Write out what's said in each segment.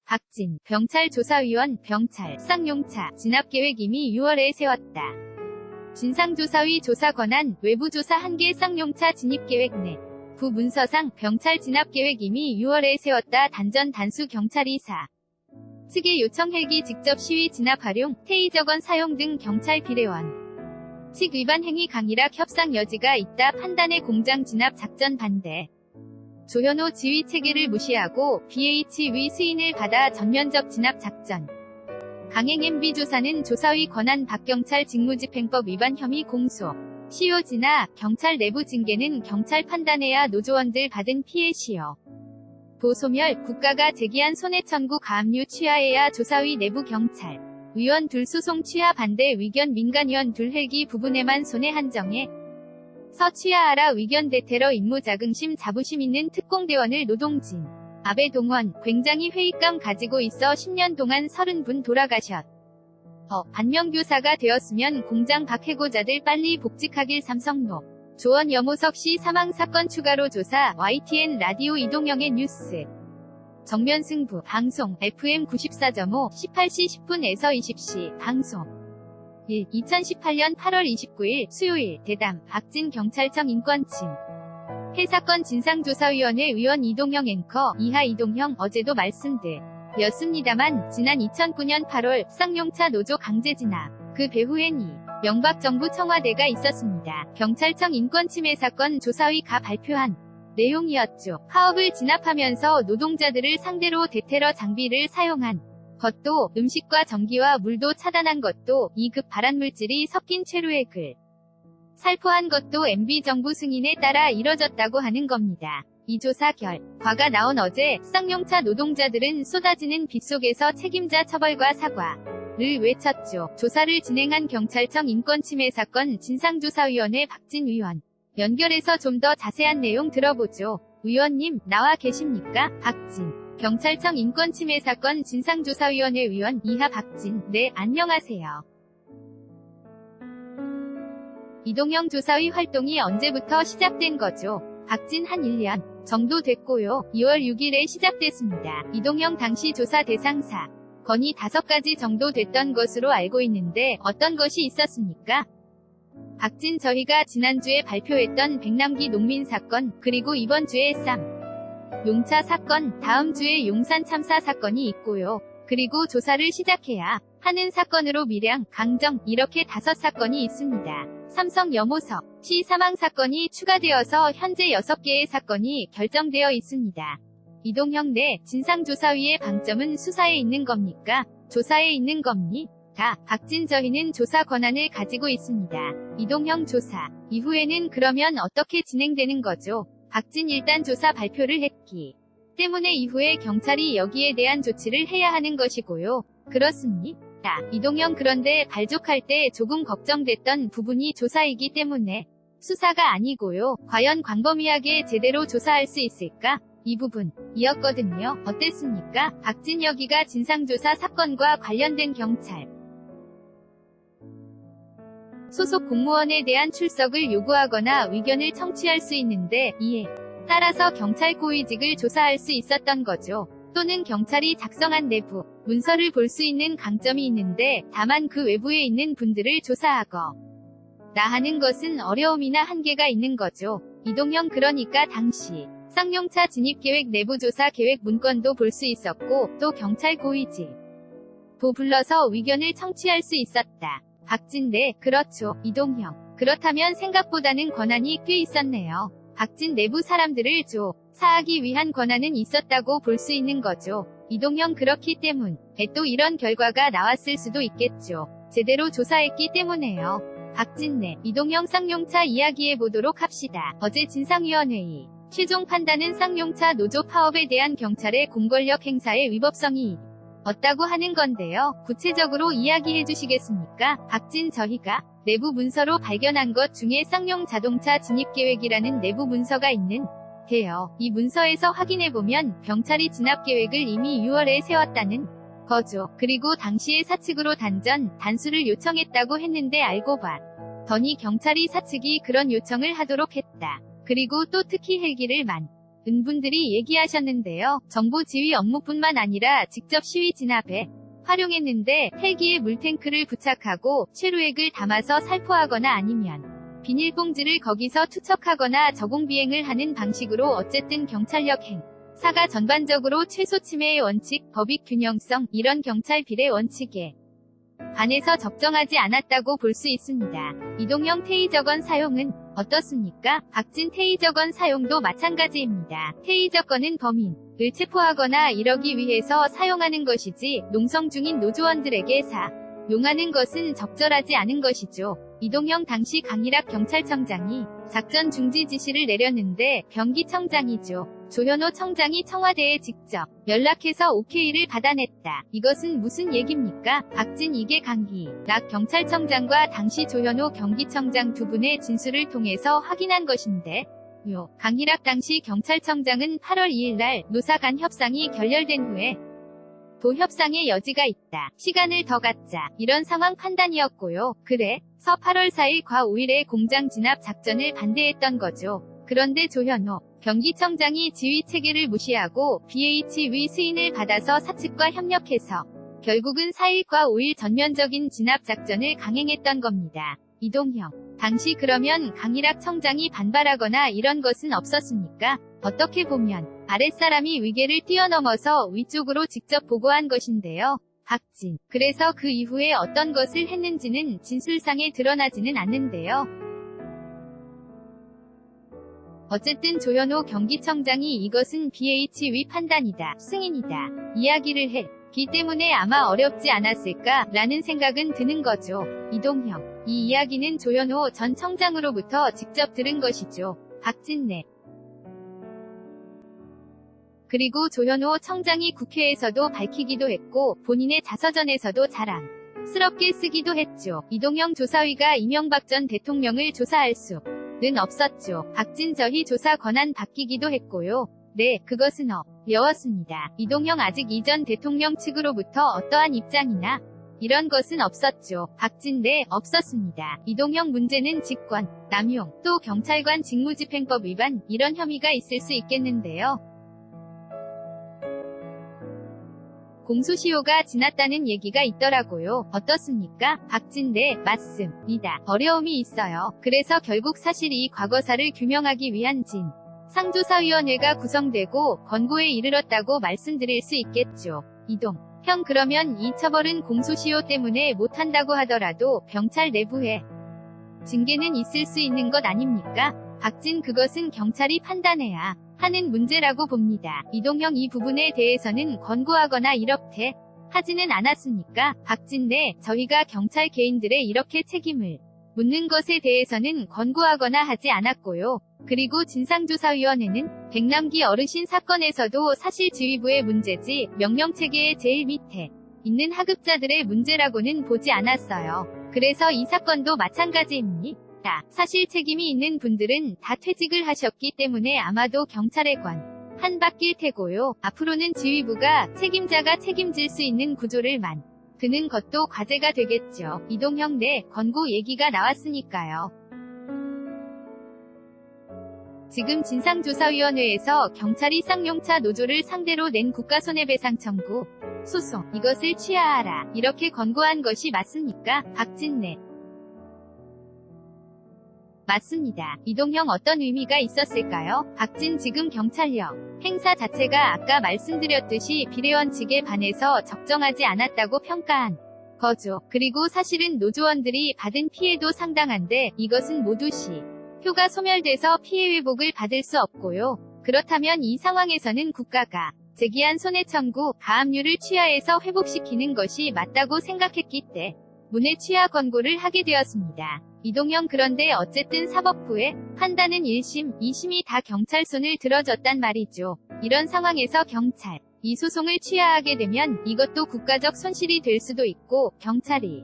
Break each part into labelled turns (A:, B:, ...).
A: 박진, 경찰조사위원, 경찰, 쌍용차, 진압계획 이미 6월에 세웠다. 진상조사위 조사 권한, 외부조사 한계 쌍용차 진입계획 내. 부문서상 경찰 진압계획 이미 6월에 세웠다. 단전 단수 경찰이사 측의 요청 헬기 직접 시위 진압 활용, 테이저건 사용 등 경찰 비례원 측 위반 행위 강일학 협상 여지가 있다. 판단의 공장 진압 작전 반대. 조현오 지휘 체계를 무시하고 BH위 수인을 받아 전면적 진압 작전. 강행 MB 조사는 조사위 권한 박경찰 직무집행법 위반 혐의 공소. 시효 지나 경찰 내부 징계는 경찰 판단해야 노조원들 받은 피해 시효. 보소멸 국가가 제기한 손해청구 가압류 취하해야 조사위 내부 경찰. 위원 둘 소송 취하 반대 위견 민간위원 둘 헬기 부분에만 손해 한정해. 서 취하하라 위견 대테러 임무 자긍심 자부심 있는 특공대원을 노동진. 아베 동원 굉장히 회의감 가지고 있어 10년 동안 30분 돌아가셨. 반면교사가 되었으면 공장 박해고자들 빨리 복직하길. 삼성노 조원 여모석 씨 사망사건 추가로 조사. YTN 라디오 이동영의 뉴스 정면 승부 방송 FM 94.5 18시 10분에서 20시 방송 1. 2018년 8월 29일 수요일 대담 박진 경찰청 인권침 해사건 진상조사위원회 위원 이동형 앵커 이하 이동형 어제도 말씀드렸습니다만 지난 2009년 8월 쌍용차 노조 강제 진압 그 배후엔 명박정부 청와대가 있었습니다. 경찰청 인권침해 사건 조사위가 발표한 내용이었죠. 파업을 진압하면서 노동자들을 상대로 대테러 장비를 사용한 것도 음식과 전기와 물도 차단한 것도 2급 발암물질이 섞인 최루액을 살포한 것도 MB 정부 승인에 따라 이뤄졌다고 하는 겁니다. 이 조사 결과가 나온 어제 쌍용차 노동자들은 쏟아지는 빗속에서 책임자 처벌과 사과를 외쳤죠. 조사를 진행한 경찰청 인권침해 사건 진상조사위원회 박진 위원 연결해서 좀 더 자세한 내용 들어보죠. 위원님 나와 계십니까? 박진 경찰청 인권침해 사건 진상조사위원회 위원 이하 박진 네 안녕하세요. 이동형 조사위 활동이 언제부터 시작된 거죠? 박진 한 1년 정도 됐고요. 2월 6일에 시작됐습니다. 이동형 당시 조사 대상사 건이 5가지 정도 됐던 것으로 알고 있는데 어떤 것이 있었습니까? 박진 저희가 지난주에 발표했던 백남기 농민 사건 그리고 이번 주에 용차 사건 다음 주에 용산 참사 사건이 있고요. 그리고 조사를 시작해야 하는 사건으로 밀양, 강정 이렇게 5사건이 있습니다. 삼성 여모석 씨 사망 사건이 추가되어서 현재 6개의 사건이 결정되어 있습니다. 이동형 내 진상조사위의 방점은 수사에 있는 겁니까? 조사에 있는 겁니까? 박진 저희는 조사 권한을 가지고 있습니다. 이동형 조사 이후에는 그러면 어떻게 진행되는 거죠? 박진 일단 조사 발표를 했기 때문에 이후에 경찰이 여기에 대한 조치를 해야 하는 것이고요. 그렇습니다. 이동형 그런데 발족할 때 조금 걱정됐던 부분이 조사이기 때문에 수사가 아니고요. 과연 광범위하게 제대로 조사할 수 있을까? 이 부분이었거든요. 어땠습니까? 박진 여기가 진상조사 사건과 관련된 경찰 소속 공무원에 대한 출석을 요구하거나 의견을 청취할 수 있는데 이에 따라서 경찰 고위직을 조사할 수 있었던 거죠. 또는 경찰이 작성한 내부 문서를 볼 수 있는 강점이 있는데 다만 그 외부에 있는 분들을 조사하거나 하는 것은 어려움이나 한계가 있는 거죠. 이동형 그러니까 당시 쌍용차 진입계획 내부조사 계획 문건도 볼 수 있었고 또 경찰 고위직 도 불러서 의견을 청취할 수 있었다. 박진 네 그렇죠. 이동형 그렇다면 생각보다는 권한이 꽤 있었네요. 박진 내부 사람들을 조사하기 위한 권한은 있었다고 볼 수 있는 거죠. 이동형 그렇기 때문에 또 이런 결과가 나왔을 수도 있겠죠. 제대로 조사했기 때문에요. 박진 네 이동형 쌍용차 이야기해보도록 합시다. 어제 진상위원회의 최종 판단은 쌍용차 노조 파업에 대한 경찰의 공권력 행사의 위법성이 없다고 하는 건데요. 구체적으로 이야기해 주시겠습니까? 박진 저희가 내부 문서로 발견한 것 중에 쌍용 자동차 진입계획이라는 내부 문서가 있는데요. 이 문서에서 확인해보면 경찰이 진압계획을 이미 6월에 세웠다는 거죠. 그리고 당시에 사측으로 단수를 요청했다고 했는데 알고 봤더니 경찰이 사측이 그런 요청을 하도록 했다. 그리고 또 특히 헬기를 분들이 얘기하셨는데요. 정보 지휘 업무뿐만 아니라 직접 시위 진압에 활용했는데 헬기에 물탱크를 부착하고 최루액을 담아서 살포하거나 아니면 비닐봉지를 거기서 투척하거나 저공비행을 하는 방식으로 어쨌든 경찰력 행사가 전반적으로 최소 침해의 원칙, 법익 균형성, 이런 경찰 비례 원칙에 반해서 적정하지 않았다고 볼 수 있습니다. 이동형 테이저건 사용은 어떻습니까? 박진 테이저건 사용도 마찬가지입니다. 테이저건은 범인을 체포하거나 이러기 위해서 사용하는 것이지 농성 중인 노조원들에게 사용하는 것은 적절하지 않은 것이죠. 이동형 당시 강일학 경찰청장이 작전 중지 지시를 내렸는데 병기청장이죠. 조현오 청장이 청와대에 직접 연락해서 오케이를 받아냈다. 이것은 무슨 얘기입니까? 박진 이계 강일학 경찰청장과 당시 조현오 경기청장 두 분의 진술을 통해서 확인한 것인데 강일학 당시 경찰청장은 8월 2일 날 노사 간 협상이 결렬된 후에 도 협상의 여지가 있다. 시간을 더 갖자. 이런 상황 판단이었고요. 그래서 8월 4일 과 5일에 공장 진압 작전을 반대했던 거죠. 그런데 조현오 경기청장이 지휘 체계를 무시하고 BH위 승인을 받아서 사측과 협력해서 결국은 4일과 5일 전면적인 진압 작전을 강행했던 겁니다. 이동형 당시 그러면 강일학 청장이 반발하거나 이런 것은 없었습니까? 어떻게 보면 아랫사람이 위계를 뛰어넘어서 위쪽으로 직접 보고한 것인데요. 박진. 그래서 그 이후에 어떤 것을 했는지는 진술상에 드러나지는 않는데요. 어쨌든 조현오 경기청장이 이것은 BH위 판단이다, 승인이다, 이야기를 했기 때문에 아마 어렵지 않았을까 라는 생각은 드는 거죠. 이동형. 이 이야기는 조현오 전 청장으로부터 직접 들은 것이죠. 박진네. 그리고 조현오 청장이 국회에서도 밝히기도 했고 본인의 자서전에서도 자랑스럽게 쓰기도 했죠. 이동형 조사위가 이명박 전 대통령을 조사할 수는 없었죠. 박진 저희 조사 권한 바뀌기도 했고요. 네, 그것은 어려웠습니다. 이동형 아직 이전 대통령 측으로부터 어떠한 입장이나 이런 것은 없었죠. 박진 네, 없었습니다. 이동형 문제는 직권, 남용, 또 경찰관 직무집행법 위반 이런 혐의가 있을 수 있겠는데요. 공소시효가 지났다는 얘기가 있더라고요. 어떻습니까? 박진 네, 맞습니다. 어려움이 있어요. 그래서 결국 사실 이 과거사를 규명하기 위한 상조사위원회가 구성되고 권고에 이르렀다고 말씀드릴 수 있겠죠. 이동형 그러면 이 처벌은 공소시효 때문에 못한다고 하더라도 경찰 내부에 징계는 있을 수 있는 것 아닙니까? 박진 그것은 경찰이 판단해야 하는 문제라고 봅니다. 이동형 이 부분에 대해서는 권고하거나 이렇게 하지는 않았습니까? 박진 네, 저희가 경찰 개인들의 이렇게 책임을 묻는 것에 대해서는 권고하거나 하지 않았고요. 그리고 진상조사위원회는 백남기 어르신 사건에서도 사실 지휘부의 문제지 명령체계의 제일 밑에 있는 하급자들의 문제라고는 보지 않았어요. 그래서 이 사건도 마찬가지입니다. 사실 책임이 있는 분들은 다 퇴직을 하셨기 때문에 아마도 경찰에 한 바뀔 테고요. 앞으로는 지휘부가 책임자가 책임질 수 있는 구조를 만드는 것도 과제가 되겠죠. 이동형 내 권고 얘기가 나왔으니까요. 지금 진상조사위원회에서 경찰이 쌍용차 노조를 상대로 낸 국가손해배상 청구 소송 이것을 취하하라 이렇게 권고한 것이 맞습니까? 박진네. 맞습니다. 이동형 어떤 의미가 있었을까요? 박진 지금 경찰력 행사 자체가 아까 말씀드렸듯이 비례원칙에 반해서 적정하지 않았다고 평가한 거죠. 그리고 사실은 노조원들이 받은 피해도 상당한데 이것은 모두 효가 소멸돼서 피해 회복을 받을 수 없고요. 그렇다면 이 상황에서는 국가가 제기한 손해청구, 가압류를 취하해서 회복시키는 것이 맞다고 생각했기 때문에 취하 권고를 하게 되었습니다. 이동형 그런데 어쨌든 사법부의 판단은 1심, 2심이 다 경찰 손을 들어줬단 말이죠. 이런 상황에서 경찰 이 소송을 취하하게 되면 이것도 국가적 손실이 될 수도 있고 경찰이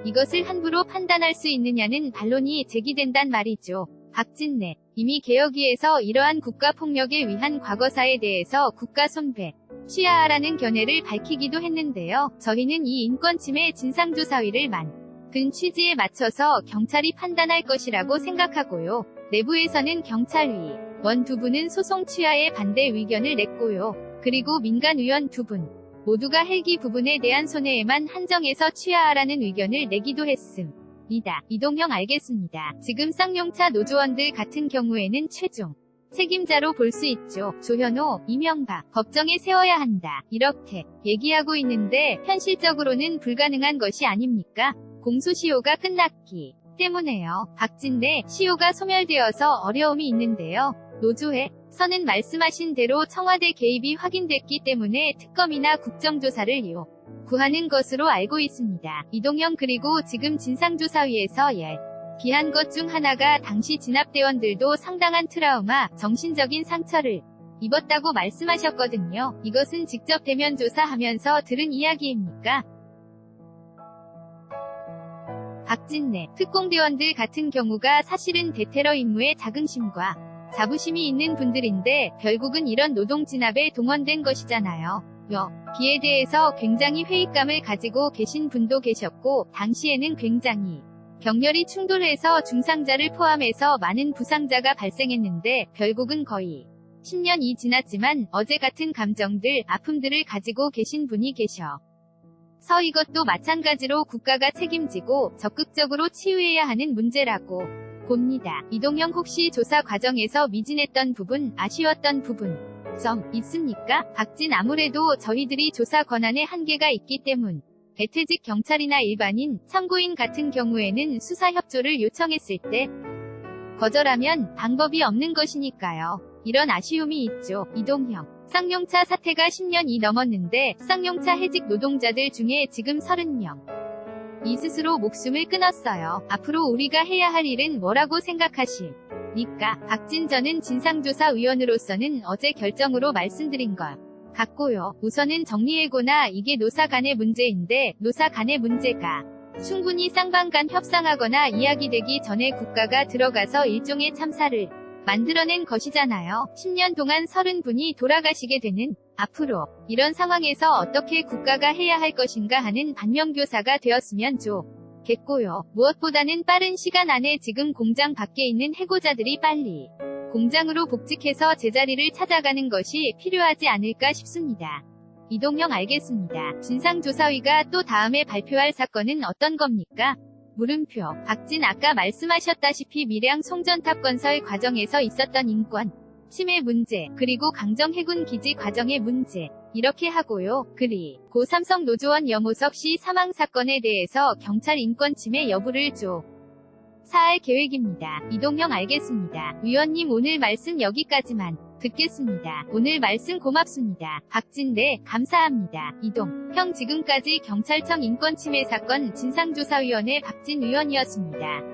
A: 이것을 함부로 판단할 수 있느냐는 반론이 제기된단 말이죠. 박진네. 이미 개혁위에서 이러한 국가폭력에 의한 과거사에 대해서 국가 손배 취하하라는 견해를 밝히기도 했는데요. 저희는 이 인권침해 진상조사위를 만든 취지에 맞춰서 경찰이 판단할 것이라고 생각하고요. 내부에서는 경찰위 원 두 분은 소송 취하에 반대 의견을 냈고요. 그리고 민간 의원 두 분 모두가 헬기 부분에 대한 손해에만 한정해서 취하하라는 의견을 내기도 했습니다. 이동형 알겠습니다. 지금 쌍용차 노조원들 같은 경우에는 최종 책임자로 볼 수 있죠. 조현오, 이명박, 법정에 세워야 한다. 이렇게 얘기하고 있는데 현실적으로는 불가능한 것이 아닙니까? 공소시효가 끝났기 때문에요. 박진대 시효가 소멸되어서 어려움이 있는데요. 노조에 서는 말씀하신 대로 청와대 개입이 확인됐기 때문에 특검이나 국정조사를 구하는 것으로 알고 있습니다. 이동형 그리고 지금 진상조사위에서 기한 것 중 하나가 당시 진압대원들도 상당한 트라우마, 정신적인 상처를 입었다고 말씀하셨거든요. 이것은 직접 대면 조사하면서 들은 이야기입니까? 박진내, 특공대원들 같은 경우가 사실은 대테러 임무에 자긍심과 자부심이 있는 분들인데 결국은 이런 노동 진압에 동원된 것이잖아요. 여기에 대해서 굉장히 회의감을 가지고 계신 분도 계셨고 당시에는 굉장히 격렬히 충돌해서 중상자를 포함해서 많은 부상자가 발생했는데 결국은 거의 10년이 지났지만 어제 같은 감정들, 아픔들을 가지고 계신 분이 계셔서 이것도 마찬가지로 국가가 책임지고 적극적으로 치유해야 하는 문제라고 봅니다. 이동형 혹시 조사 과정에서 미진했던 부분, 아쉬웠던 부분 점 있습니까? 박진 아무래도 저희들이 조사 권한에 한계가 있기 때문 배퇴직 경찰이나 일반인, 참고인 같은 경우에는 수사 협조를 요청했을 때 거절하면 방법이 없는 것이니까요. 이런 아쉬움이 있죠. 이동형. 쌍용차 사태가 10년이 넘었는데 쌍용차 해직 노동자들 중에 지금 30명 이 스스로 목숨을 끊었어요. 앞으로 우리가 해야 할 일은 뭐라고 생각하십니까? 박진 저는 진상조사위원으로서는 어제 결정으로 말씀드린 것 같고요. 우선은 정리해고나 이게 노사 간의 문제인데 노사 간의 문제가 충분히 쌍방 간 협상하거나 이야기되기 전에 국가가 들어가서 일종의 참사를 만들어낸 것이잖아요. 10년 동안 30분이 돌아가시게 되는 앞으로 이런 상황에서 어떻게 국가가 해야 할 것인가 하는 반면교사가 되었으면 좋겠고요. 무엇보다는 빠른 시간 안에 지금 공장 밖에 있는 해고자들이 빨리 공장으로 복직해서 제자리를 찾아가는 것이 필요하지 않을까 싶습니다. 이동형 알겠습니다. 진상조사위가 또 다음에 발표할 사건은 어떤 겁니까? 물음표. 박진 아까 말씀하셨다시피 밀양 송전탑 건설 과정에서 있었던 인권 침해 문제, 그리고 강정 해군 기지 과정의 문제 이렇게 하고요. 그리고 삼성 노조원 염호석 씨 사망 사건에 대해서 경찰 인권 침해 여부를 조사할 계획입니다. 이동형 알겠습니다. 위원님 오늘 말씀 여기까지만 듣겠습니다. 오늘 말씀 고맙습니다. 박진대 감사합니다. 이동형 지금까지 경찰청 인권침해 사건 진상조사위원회 박진 위원이었습니다.